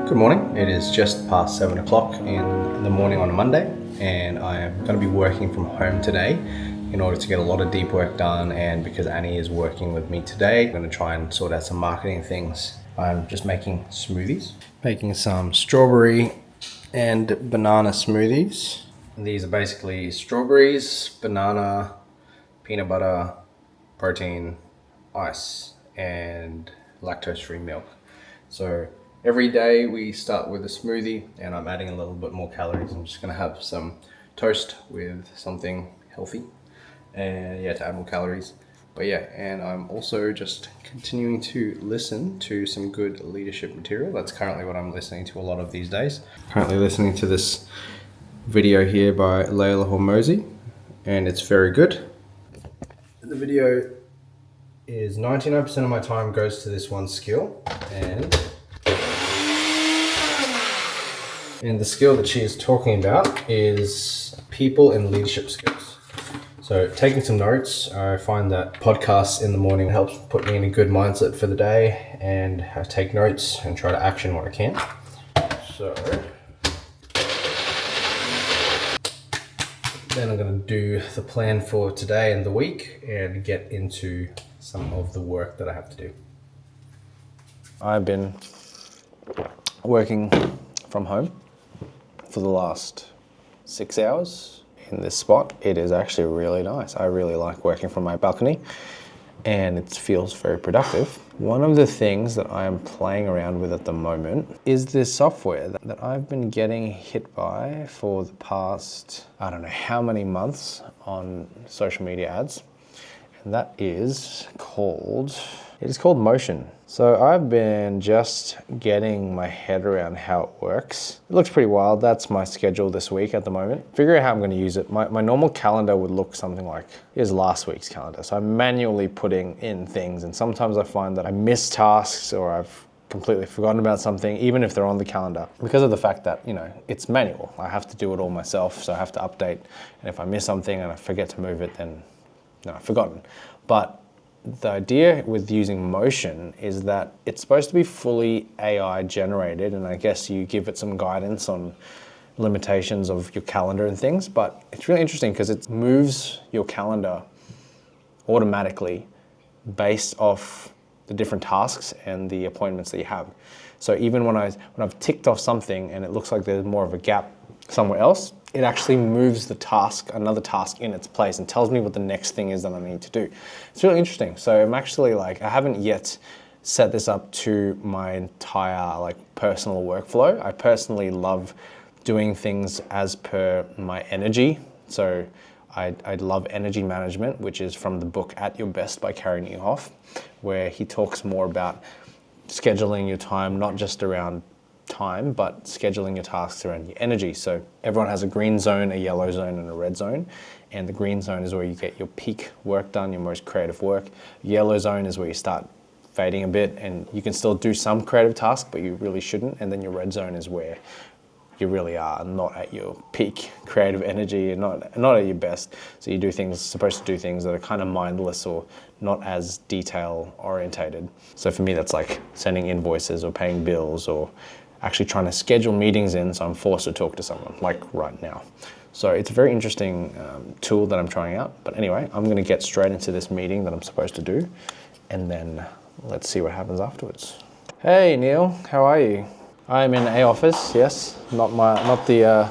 Good morning. It is just past 7 o'clock in the morning on a Monday, and I am going to be working from home today in order to get a lot of deep work done. And because Annie is working with me today, I'm going to try and sort out some marketing things. I'm just making smoothies, making some strawberry and banana smoothies. And these are basically strawberries, banana, peanut butter, protein, ice, and lactose-free milk. So every day we start with a smoothie, and I'm adding a little bit more calories. I'm just gonna have some toast with something healthy, and to add more calories. But and I'm also just continuing to listen to some good leadership material. That's currently what I'm listening to a lot of these days. Currently listening to this video here by Layla Hormozi, and it's very good. The video is 99% of my time goes to this one skill, and the skill that she is talking about is people and leadership skills. So taking some notes, I find that podcasts in the morning helps put me in a good mindset for the day, and I take notes and try to action what I can. So then I'm going to do the plan for today and the week and get into some of the work that I have to do. I've been working from home for the last 6 hours in this spot. It is actually really nice. I really like working from my balcony, and it feels very productive. One of the things that I am playing around with at the moment is this software that I've been getting hit by for the past, I don't know how many months on social media ads. And that is called Motion. So I've been just getting my head around how it works. It looks pretty wild. That's my schedule this week at the moment. Figure out how I'm going to use it. My normal calendar would look something like, here's last week's calendar. So I'm manually putting in things, and sometimes I find that I miss tasks or I've completely forgotten about something, even if they're on the calendar, because of the fact that, it's manual. I have to do it all myself, so I have to update. And if I miss something and I forget to move it, then I've forgotten. But the idea with using Motion is that it's supposed to be fully AI generated, and I guess you give it some guidance on limitations of your calendar and things, but it's really interesting because it moves your calendar automatically based off the different tasks and the appointments that you have. So even when I've ticked off something and it looks like there's more of a gap somewhere else, it actually moves another task in its place and tells me what the next thing is that I need to do. It's really interesting. So I'm actually I haven't yet set this up to my entire personal workflow. I personally love doing things as per my energy. So I love energy management, which is from the book At Your Best by Carey Nieuwhof, where he talks more about scheduling your time, not just around time, but scheduling your tasks around your energy. So everyone has a green zone, a yellow zone, and a red zone. And the green zone is where you get your peak work done, your most creative work. Yellow zone is where you start fading a bit and you can still do some creative tasks, but you really shouldn't. And then your red zone is where you really are not at your peak creative energy, you're not at your best. So you're supposed to do things that are kind of mindless or not as detail orientated. So for me, that's like sending invoices or paying bills or actually trying to schedule meetings in, so I'm forced to talk to someone, like right now. So it's a very interesting tool that I'm trying out. But anyway, I'm gonna get straight into this meeting that I'm supposed to do, and then let's see what happens afterwards. Hey Neil, how are you? I'm in a office, yes, not the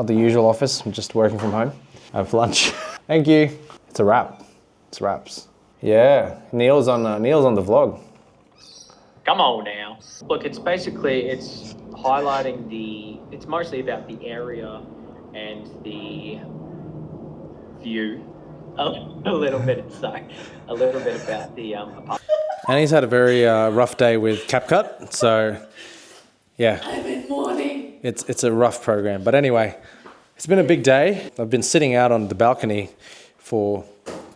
usual office. I'm just working from home. I have lunch. Thank you. It's a wrap. It's wraps. Yeah, Neil's on the vlog. Come on now. Look, it's highlighting it's mostly about the area and the view. A little bit about the apartment. And he's had a very rough day with CapCut, so yeah. I'm in mourning. It's a rough program. But anyway, it's been a big day. I've been sitting out on the balcony for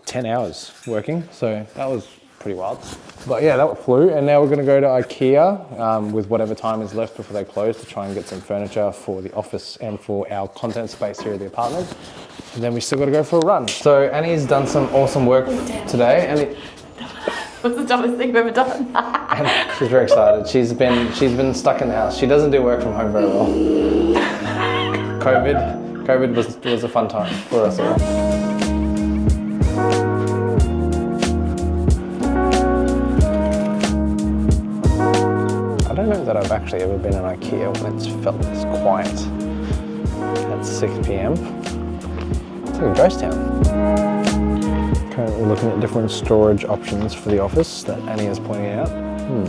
10 hours working, so that was pretty wild. But yeah, that flew, and now we're going to go to IKEA with whatever time is left before they close to try and get some furniture for the office and for our content space here at the apartment. And then we still got to go for a run. So Annie's done some awesome work today. Annie, What's the dumbest thing you've ever done? And she's very excited. She's been stuck in the house. She doesn't do work from home very well. COVID was a fun time for us all. I don't know that I've actually ever been in IKEA when it's felt this quiet at 6 p.m. It's like a ghost town. Currently looking at different storage options for the office that Annie is pointing out. In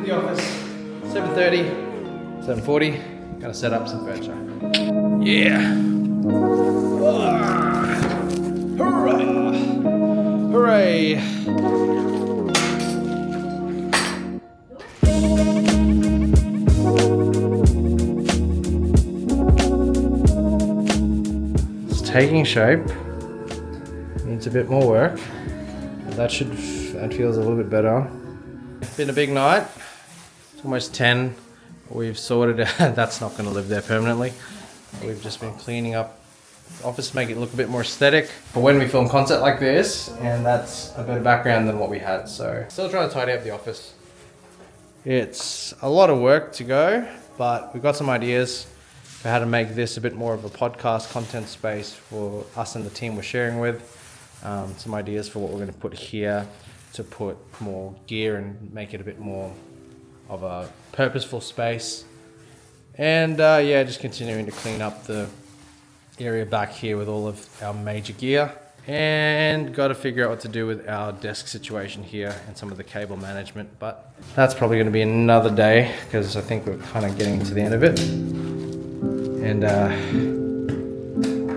the office, 7:30, 7:40, gotta set up some furniture. Yeah! Hurrah! Hooray! It's taking shape. Needs a bit more work. That feels a little bit better. It's been a big night. It's almost 10. We've sorted out, that's not going to live there permanently. We've just been cleaning up the office to make it look a bit more aesthetic for when we film content like this, and that's a better background than what we had. So still trying to tidy up the office. It's a lot of work to go, but we've got some ideas for how to make this a bit more of a podcast content space for us and the team we're sharing with. Some ideas for what we're going to put here to put more gear and make it a bit more of a purposeful space. And yeah, just continuing to clean up the area back here with all of our major gear, and got to figure out what to do with our desk situation here and some of the cable management, but that's probably going to be another day because I think we're kind of getting to the end of it. And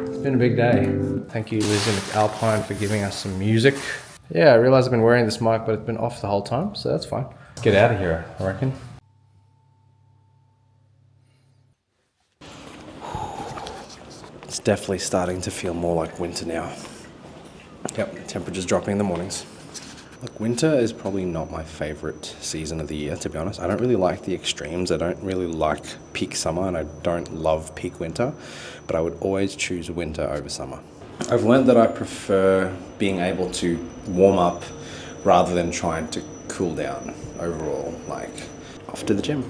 it's been a big day. Thank you Liz and Alpine for giving us some music. Yeah, I realize I've been wearing this mic but it's been off the whole time, so that's fine. Let's get out of here, I reckon. It's definitely starting to feel more like winter now. Yep, temperature's dropping in the mornings. Look, winter is probably not my favorite season of the year, to be honest. I don't really like the extremes. I don't really like peak summer, and I don't love peak winter, but I would always choose winter over summer. I've learned that I prefer being able to warm up rather than trying to cool down overall, like off to the gym.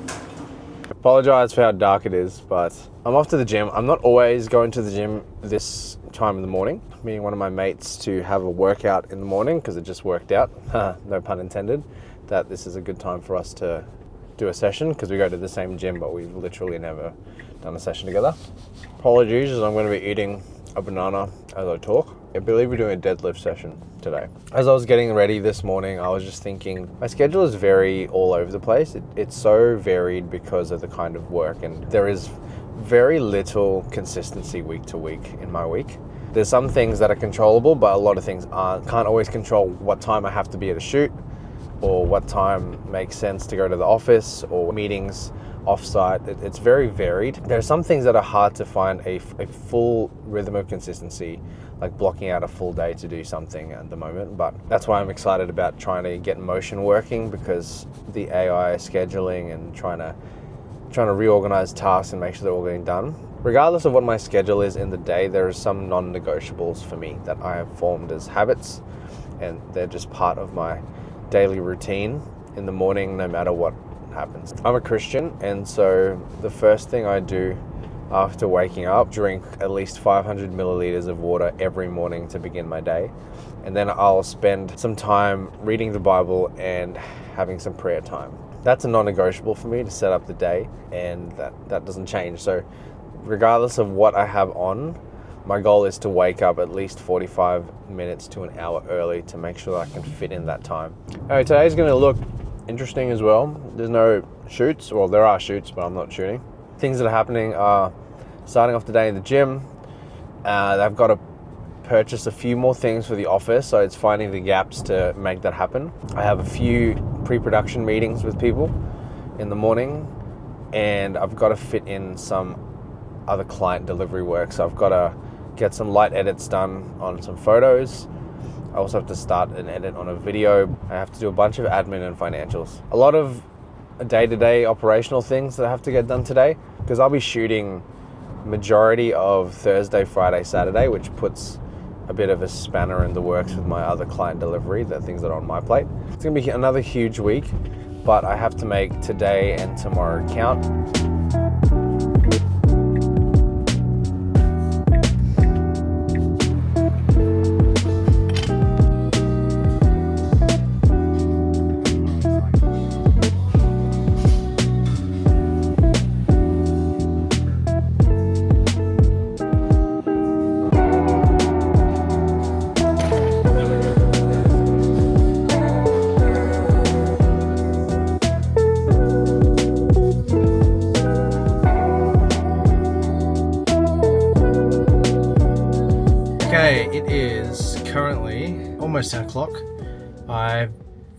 Apologise for how dark it is, but I'm off to the gym. I'm not always going to the gym this time in the morning. Meeting one of my mates to have a workout in the morning because it just worked out, no pun intended, that this is a good time for us to do a session because we go to the same gym but we've literally never done a session together. Apologies, as I'm going to be eating a banana as I talk. I believe we're doing a deadlift session today. As I was getting ready this morning, I was just thinking, my schedule is very all over the place. It's so varied because of the kind of work, and there is very little consistency week to week in my week. There's some things that are controllable, but a lot of things aren't. Can't always control what time I have to be at a shoot, or what time makes sense to go to the office, or meetings off-site. It's very varied. There are some things that are hard to find a full rhythm of consistency, like blocking out a full day to do something at the moment, but that's why I'm excited about trying to get motion working, because the AI scheduling and trying to reorganize tasks and make sure they're all getting done. Regardless of what my schedule is in the day, there are some non-negotiables for me that I have formed as habits, and they're just part of my daily routine in the morning, no matter what happens. I'm a Christian, and so the first thing I do after waking up, drink at least 500 milliliters of water every morning to begin my day. And then I'll spend some time reading the Bible and having some prayer time. That's a non-negotiable for me to set up the day, and that doesn't change. So regardless of what I have on, my goal is to wake up at least 45 minutes to an hour early to make sure that I can fit in that time. Alright, today's gonna look interesting as well. There's no shoots, well there are shoots, but I'm not shooting. Things that are happening are starting off the day in the gym. I've got to purchase a few more things for the office, so it's finding the gaps to make that happen. I have a few pre-production meetings with people in the morning, and I've got to fit in some other client delivery work. So I've got to get some light edits done on some photos, I also have to start and edit on a video. I have to do a bunch of admin and financials. A lot of day-to-day operational things that I have to get done today, because I'll be shooting majority of Thursday, Friday, Saturday, which puts a bit of a spanner in the works with my other client delivery, the things that are on my plate. It's gonna be another huge week, but I have to make today and tomorrow count. Okay, it is currently almost 10 o'clock. I've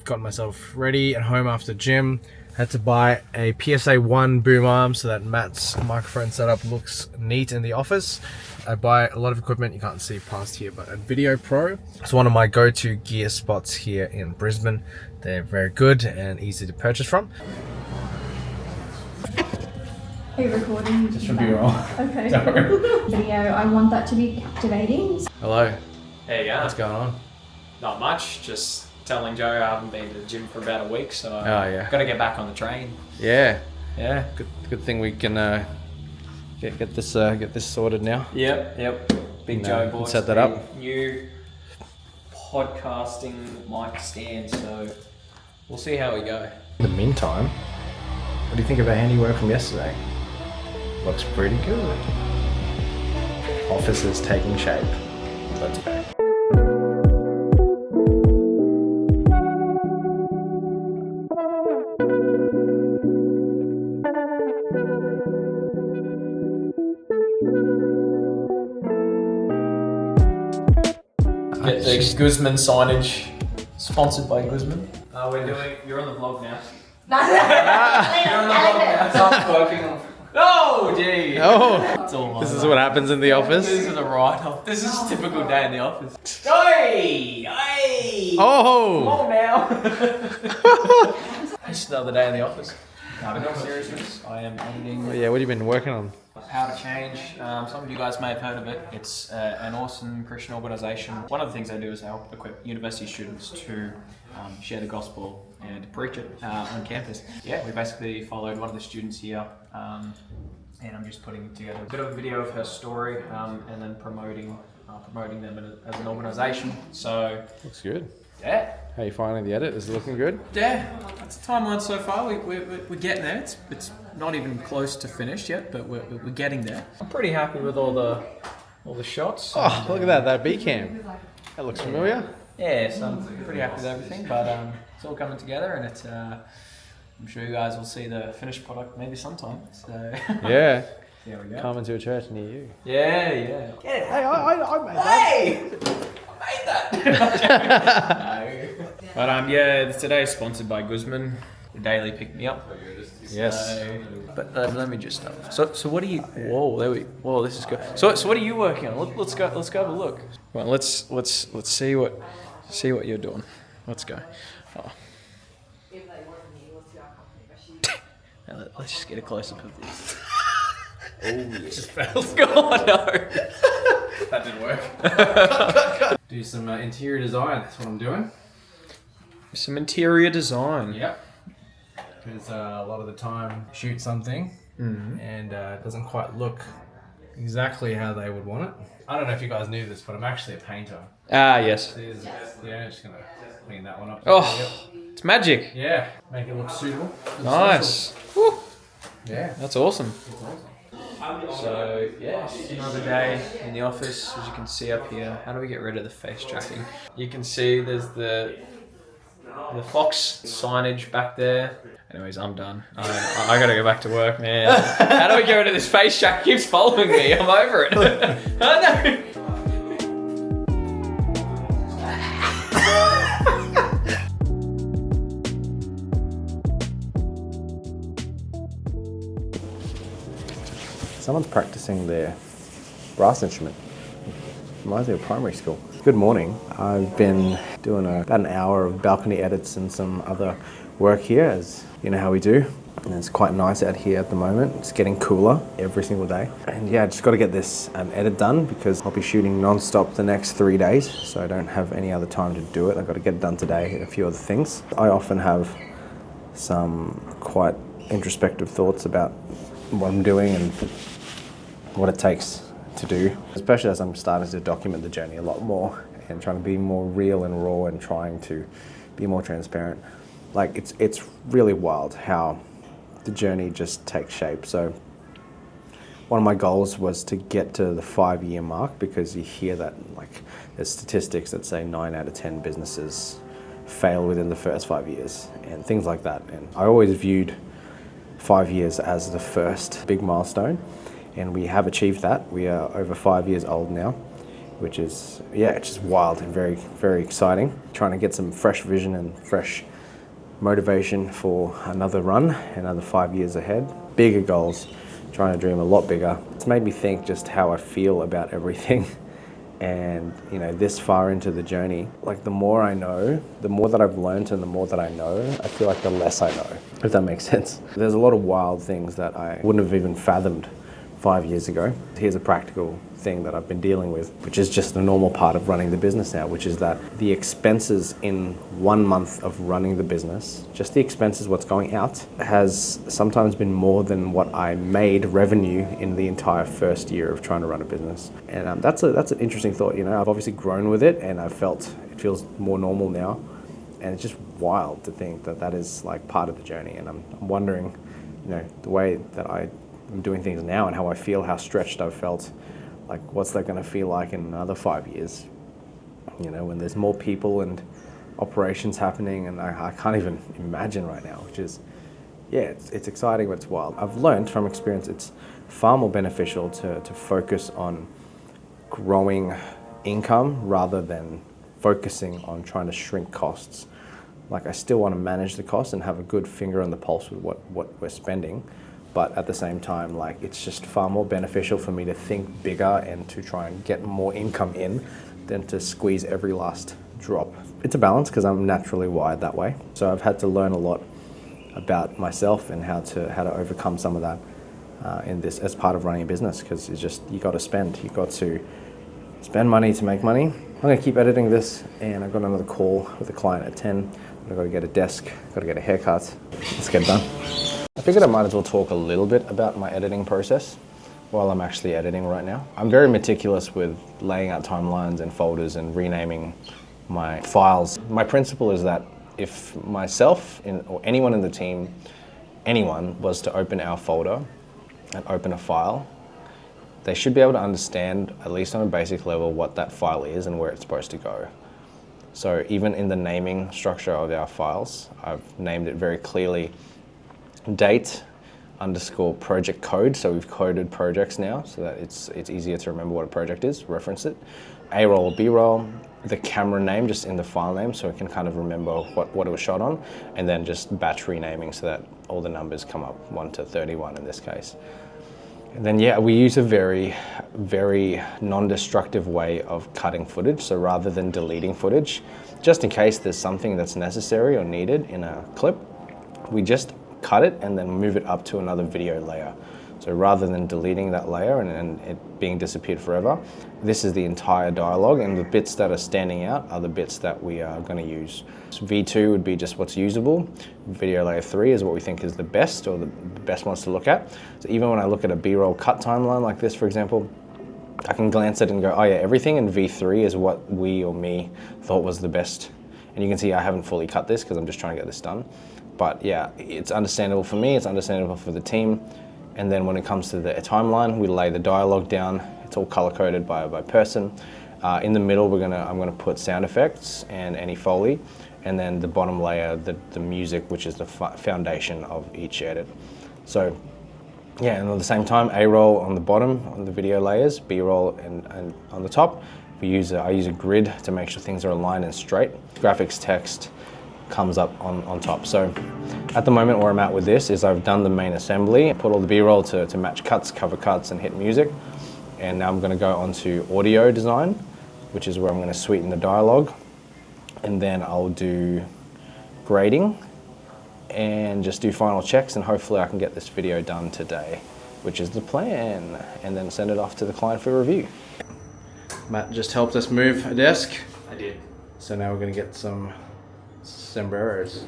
got myself ready at home after gym. Had to buy a PSA 1 boom arm so that Matt's microphone setup looks neat in the office. I buy a lot of equipment you can't see past here, but a Video Pro. It's one of my go-to gear spots here in Brisbane. They're very good and easy to purchase from. Are you recording? Just from B-roll. Okay. Sorry. Video, I want that to be captivating. Hello, There you go. what's going on? Not much. Just telling Joe I haven't been to the gym for about a week, so yeah. got to get back on the train. Yeah, Yeah. good thing we can get this sorted now. Yep. Big No, Joe can boy. set that up. New podcasting mic stand, so we'll see how we go. In the meantime, what do you think of our handiwork from yesterday? Looks pretty good. Office is taking shape. Let's go. Get the Guzman signage, sponsored by Guzman. You're on the vlog now. You're on the vlog now. Stop working. No, gee. Oh, It's all this is what happens in the office. This is a write-off. This is a typical day in the office. Hey! Come Oh! on now. Just another day in the office. No, but in all seriousness, I am editing Yeah, what have you been working on? How to Change. Some of you guys may have heard of it. It's an awesome Christian organisation. One of the things they do is help equip university students to share the gospel and preach it on campus. Yeah, we basically followed one of the students here, and I'm just putting together a bit of a video of her story, and then promoting them as an organisation. So Looks good. yeah. How are you finding the edit? Is it looking good? Yeah, that's the timeline so far. We're getting there. It's not even close to finished yet, but we're getting there. I'm pretty happy with all the shots. Oh, look at that B cam. That looks familiar. Yeah, so I'm pretty happy with everything, but it's all coming together, and it's. I'm sure you guys will see the finished product maybe sometime. So Yeah. there we go. Coming to a church near you. Yeah. Get it. Hey, I made that. Hey, I made that. No. But yeah, today's sponsored by Guzman. The Daily Pick Me Up. Yes. But let me just. So what are you? Whoa, this is good. So what are you working on? Let's go have a look. Well, let's see what you're doing. Let's go. Oh. Now let's just get a close up of this. Oh, it just failed. God, no. That didn't work. Do some interior design. That's what I'm doing. Some interior design. Yep. Because a lot of the time, shoot something and it doesn't quite look exactly how they would want it. I don't know if you guys knew this, but I'm actually a painter. Ah, yes. Yeah, just gonna clean that one up. Oh, it's magic. Yeah, make it look suitable. Nice. Woo. Yeah, That's awesome. So, yeah, another day in the office. As you can see up here, how do we get rid of the face tracking? You can see there's the Fox signage back there. Anyways, I'm done. I gotta go back to work, man. How do we get rid of this face track? Keeps following me. I'm over it. I know. Someone's practicing their brass instrument. Reminds me of primary school. Good morning. I've been doing about an hour of balcony edits and some other work here, as you know how we do. And it's quite nice out here at the moment. It's getting cooler every single day. And yeah, I just got to get this edit done because I'll be shooting non-stop the next 3 days. So I don't have any other time to do it. I've got to get it done today and a few other things. I often have some quite introspective thoughts about what I'm doing and what it takes to do, especially as I'm starting to document the journey a lot more and trying to be more real and raw and trying to be more transparent. Like it's really wild how the journey just takes shape. So one of my goals was to get to the 5-year mark, because you hear that like there's statistics that say 9 out of 10 businesses fail within the first 5 years and things like that. And I always viewed 5 years as the first big milestone, and we have achieved that. We are over 5 years old now, which is, yeah, it's just wild and very, very exciting. Trying to get some fresh vision and fresh motivation for another run, another 5 years ahead. Bigger goals, trying to dream a lot bigger. It's made me think just how I feel about everything. And you know, this far into the journey, like the more I know, the more that I've learned and the more that I know, I feel like the less I know, if that makes sense. There's a lot of wild things that I wouldn't have even fathomed 5 years ago. Here's a practical thing that I've been dealing with, which is just a normal part of running the business now, which is that the expenses in 1 month of running the business, just the expenses, what's going out, has sometimes been more than what I made revenue in the entire first year of trying to run a business. And that's an interesting thought. You know, I've obviously grown with it, and I've felt it feels more normal now. And it's just wild to think that that is like part of the journey. And I'm wondering, you know, the way that I'm doing things now and how I feel, how stretched I've felt. Like, what's that going to feel like in another 5 years? You know, when there's more people and operations happening, and I can't even imagine right now, which is, yeah, it's exciting, but it's wild. I've learned from experience it's far more beneficial to focus on growing income rather than focusing on trying to shrink costs. Like, I still want to manage the costs and have a good finger on the pulse with what we're spending. But at the same time, like, it's just far more beneficial for me to think bigger and to try and get more income in than to squeeze every last drop. It's a balance because I'm naturally wired that way. So I've had to learn a lot about myself and how to overcome some of that in this as part of running a business, because it's just, you got to spend money to make money. I'm going to keep editing this, and I've got another call with a client at 10. I've got to get a desk, got to get a haircut. Let's get it done. I figured I might as well talk a little bit about my editing process while I'm actually editing right now. I'm very meticulous with laying out timelines and folders and renaming my files. My principle is that if myself or anyone in the team, anyone was to open our folder and open a file, they should be able to understand, at least on a basic level, what that file is and where it's supposed to go. So even in the naming structure of our files, I've named it very clearly date _ project code. So we've coded projects now so that it's easier to remember what a project is, reference it. A-roll or B-roll, the camera name just in the file name so it can kind of remember what it was shot on, and then just batch renaming so that all the numbers come up 1 to 31 in this case. And then yeah, we use a very, very non-destructive way of cutting footage. So rather than deleting footage, just in case there's something that's necessary or needed in a clip, we just cut it and then move it up to another video layer. So rather than deleting that layer and it being disappeared forever, this is the entire dialogue, and the bits that are standing out are the bits that we are going to use. So V2 would be just what's usable. Video layer 3 is what we think is the best, or the best ones to look at. So even when I look at a B-roll cut timeline like this, for example, I can glance at it and go, oh yeah, everything in V3 is what we or me thought was the best. And you can see I haven't fully cut this because I'm just trying to get this done. But yeah, it's understandable for me, it's understandable for the team. And then when it comes to the timeline, we lay the dialogue down. It's all color-coded by person. In the middle, I'm gonna put sound effects and any Foley. And then the bottom layer, the music, which is the foundation of each edit. So yeah, and at the same time, A-roll on the bottom on the video layers, B-roll and on the top. I use a grid to make sure things are aligned and straight. Graphics text comes up on top. So at the moment where I'm at with this is I've done the main assembly, put all the B-roll to match cuts, cover cuts, and hit music. And now I'm gonna go on to audio design. which is where I'm going to sweeten the dialogue. And then I'll do grading and just do final checks, and hopefully I can get this video done today, which is the plan, and then send it off to the client for review. Matt just helped us move a desk. I did. So now we're gonna get some sombreros.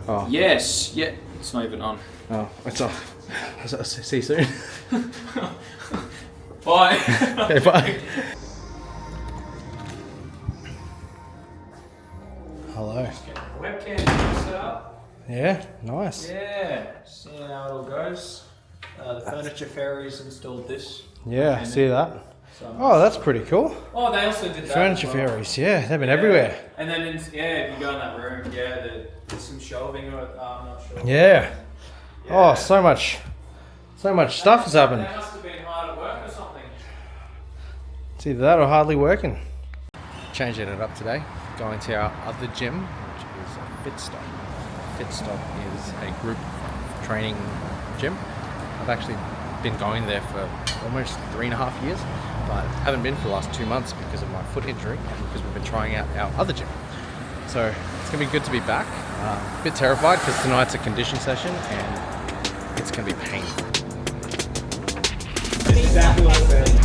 Oh. Yes. Yeah. It's not even on. Oh, it's off. See you soon. Bye. Okay, bye. Hello. Webcam set up. Yeah, nice. Yeah. See how it all goes. The furniture fairies installed this. Yeah, see that? So, Oh, that's pretty cool. oh, they also did that. Furniture as well. fairies, yeah, they've been everywhere. And then, if you go in that room, there's some shelving, or I'm not sure. Yeah. Oh, so much stuff has happened. They must have been hard at work or something. It's either that or hardly working. Changing it up today, going to our other gym, which is a Fit Stop. Fit Stop is a group training gym. I've actually been going there for almost 3.5 years, but haven't been for the last 2 months because of my foot injury and because we've been trying out our other gym. So it's gonna be good to be back. A bit terrified because tonight's a condition session and it's gonna be painful. Exactly what I said.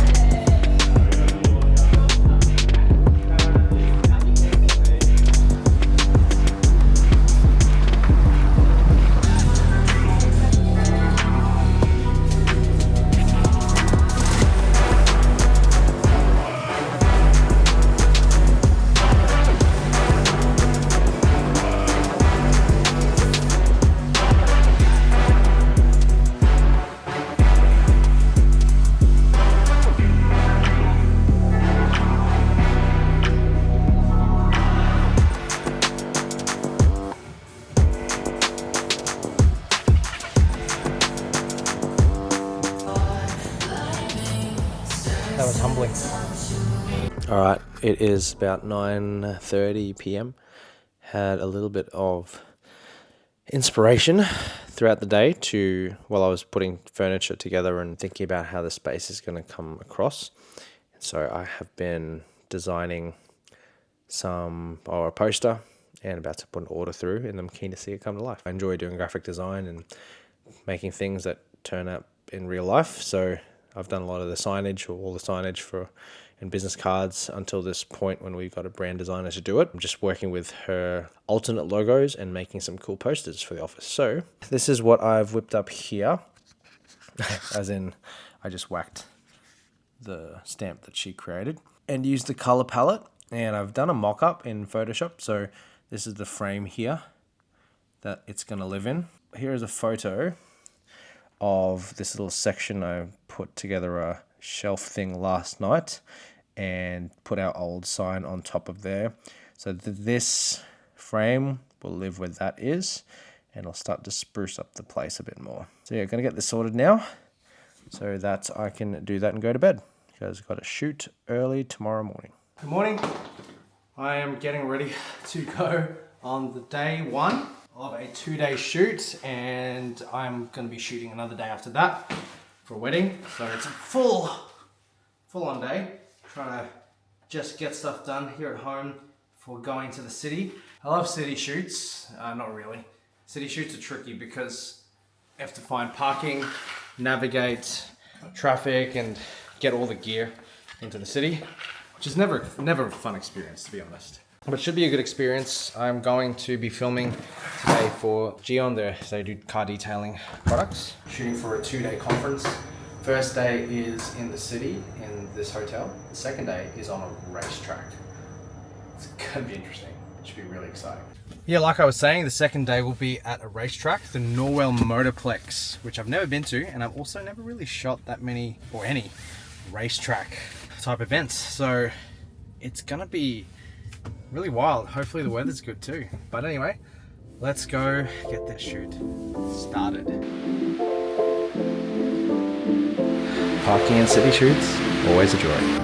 That was humbling. All right, it is about 9:30 p.m. Had a little bit of inspiration throughout the day while I was putting furniture together and thinking about how the space is going to come across. So I have been designing a poster and about to put an order through, and I'm keen to see it come to life. I enjoy doing graphic design and making things that turn up in real life. So I've done a lot of the signage, or all the signage and business cards until this point when we got a brand designer to do it. I'm just working with her alternate logos and making some cool posters for the office. So this is what I've whipped up here. As in, I just whacked the stamp that she created and used the color palette. And I've done a mock-up in Photoshop. So this is the frame here that it's going to live in. Here is a photo of this little section. I put together a shelf thing last night and put our old sign on top of there. So this frame will live where that is, and I'll start to spruce up the place a bit more. So yeah, gonna get this sorted now so that I can do that and go to bed, because I've got to shoot early tomorrow morning. Good morning. I am getting ready to go on the day one of a 2-day shoot, and I'm going to be shooting another day after that for a wedding. So it's a full on day, trying to just get stuff done here at home before going to the city. I love city shoots. Not really. City shoots are tricky because you have to find parking, navigate traffic, and get all the gear into the city, which is never a fun experience, to be honest. But it should be a good experience. I'm going to be filming today for Geon. They do car detailing products. Shooting for a 2-day conference. First day is in the city, in this hotel. The second day is on a racetrack. It's gonna be interesting. It should be really exciting. Yeah, like I was saying, the second day will be at a racetrack, the Norwell Motorplex, which I've never been to, and I've also never really shot that many, or any, racetrack type events. So it's gonna be really wild. Hopefully the weather's good too. But anyway, let's go get this shoot started. Parking and city shoots, always a joy.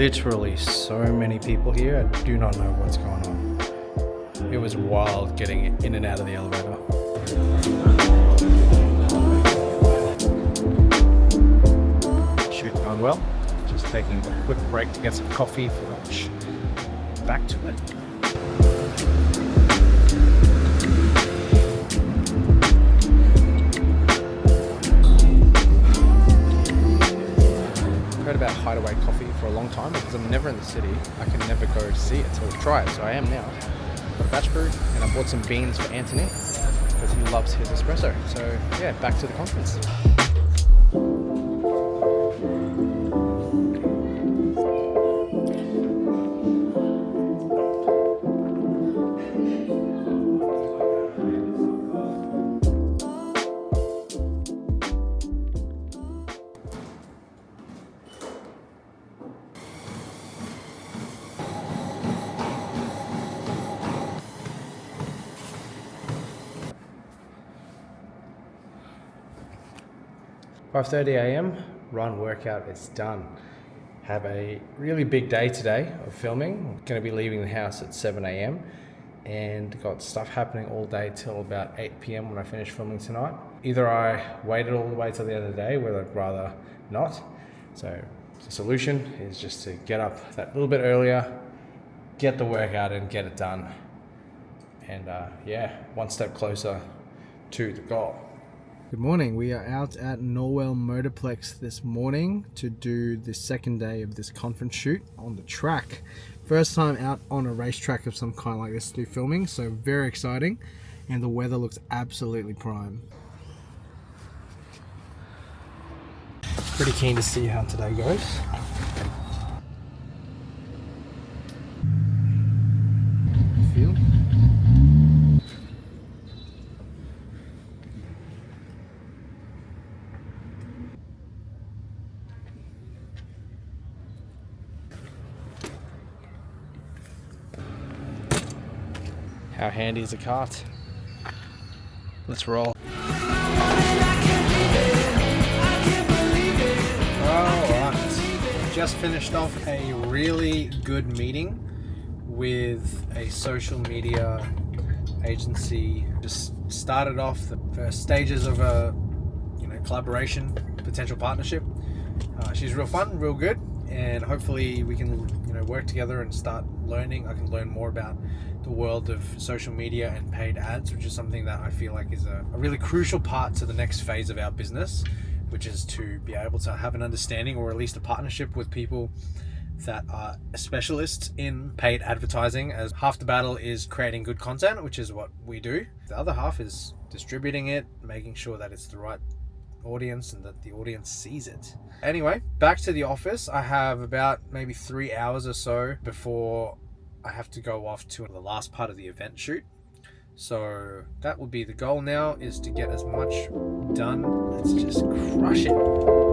literally so many people here. I do not know what's going on. It was wild getting in and out of the elevator. Shoot going well. Just taking a quick break to get some coffee for lunch. Back to it. Heard about Hideaway Coffee for a long time because I'm never in the city. I can never go see it till try it, so I am now. Got a batch brew, and I bought some beans for Anthony because he loves his espresso. So yeah, back to the conference. $5:30 a.m. run workout is done. Have a really big day today of filming. I'm going to be leaving the house at 7 a.m. and got stuff happening all day till about 8 p.m. when I finish filming tonight. Either I waited all the way till the end of the day, where I'd rather not. So the solution is just to get up that little bit earlier, get the workout and get it done. And yeah, one step closer to the goal. Good morning. We are out at Norwell Motorplex this morning to do the second day of this conference shoot on the track. First time out on a racetrack of some kind like this to do filming, so very exciting, and the weather looks absolutely prime. Pretty keen to see how today goes. Feel? How handy is a cart? Let's roll. Alright, just finished off a really good meeting with a social media agency. Just started off the first stages of a collaboration, potential partnership. She's real fun, real good, and hopefully we can work together and start learning. I can learn more about the world of social media and paid ads, which is something that I feel like is a really crucial part to the next phase of our business, which is to be able to have an understanding or at least a partnership with people that are specialists in paid advertising, as half the battle is creating good content, which is what we do. The other half is distributing it, making sure that it's the right audience and that the audience sees it. Anyway, back to the office. I have about maybe 3 hours or so before I have to go off to the last part of the event shoot. So that will be the goal now, is to get as much done. Let's just crush it.